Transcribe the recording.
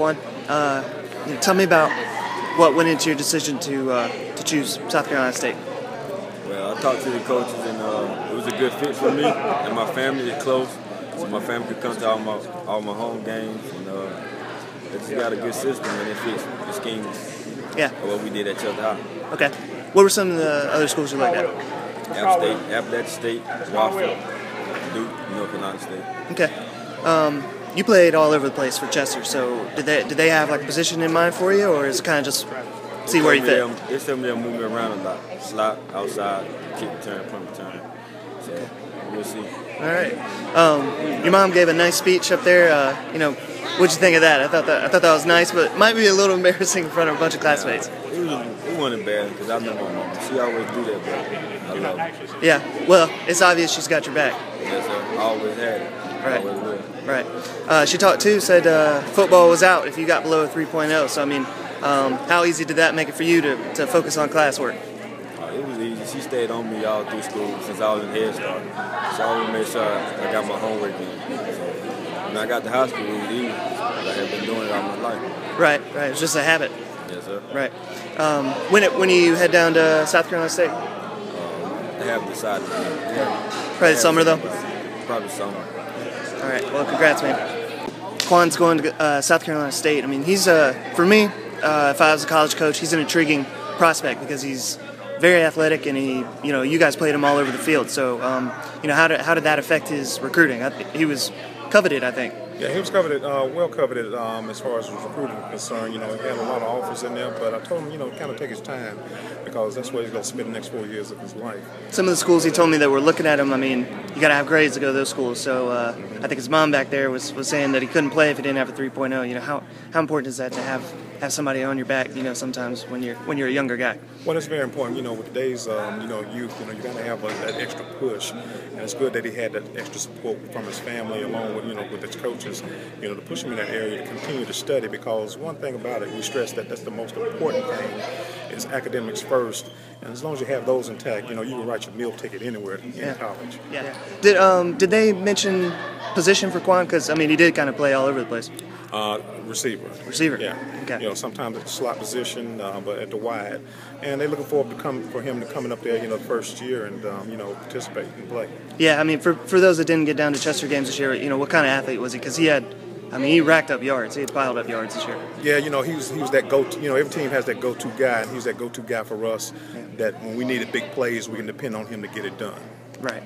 Quan, tell me about what went into your decision to choose South Carolina State. Well, I talked to the coaches, and it was a good fit for me and my family. It's close, so my family could come to all my home games. And they just got a good system, and it fits the scheme of what we did at Chelsea High. Okay. What were some of the other schools you looked at? App State, Appalachian State, Wofford, Duke, North Carolina State. Okay. You played all over the place for Chester, so did they have like a position in mind for you, or is it kind of just see where you fit? They tell me they'll move me around a lot. Slot, outside, kick return, punt return. So we'll see. All right. Your mom gave a nice speech up there. What'd you think of that? I thought that was nice, but might be a little embarrassing in front of a bunch of classmates. It wasn't embarrassing because I know my mom. She always do that, but I love her. Yeah. Well, it's obvious she's got your back. Yes, sir. I always had it. Right. Always will. Right. She talked too. Said football was out if you got below a 3.0. So I mean, how easy did that make it for you to focus on classwork? It was easy. She stayed on me all through school since I was in Head Start. So I always made sure I got my homework in. So when I got to high school, it was easy. I had been doing it all my life. Right. It was just a habit. Yes, sir. Right. When do you head down to South Carolina State? I haven't decided. Probably summer though. Probably summer. All right. Well, congrats, man. Quan's going to South Carolina State. I mean, he's for me, if I was a college coach, he's an intriguing prospect because he's very athletic, and you guys played him all over the field. So, how did that affect his recruiting? He was coveted, I think. Yeah, he was coveted, well coveted as far as his recruiting was concerned. He had a lot of offers in there, but I told him, kind of take his time because that's where he's going to spend the next 4 years of his life. Some of the schools he told me that were looking at him, I mean, you got to have grades to go to those schools. So I think his mom back there was saying that he couldn't play if he didn't have a 3.0. How important is that to have somebody on your back? Sometimes when you're a younger guy. Well, it's very important. With today's youth, you got to have that extra push, and it's good that he had that extra support from his family along with with his coaches. To push him in that area to continue to study, because one thing about it, we stress that's the most important thing is academics first, and as long as you have those intact, you can write your meal ticket anywhere in college. Yeah. Did they mention position for Quan? Because I mean, he did kind of play all over the place. Receiver. Receiver. Yeah. Okay. Sometimes at the slot position, but at the wide, and they're looking forward for him to coming up there, the first year and participate and play. Yeah, I mean, for those that didn't get down to Chester games this year, what kind of athlete was he? Because he racked up yards. He had piled up yards this year. Yeah, he was that go-to. Every team has that go-to guy, and he's that go-to guy for us. That when we needed big plays, we can depend on him to get it done. Right.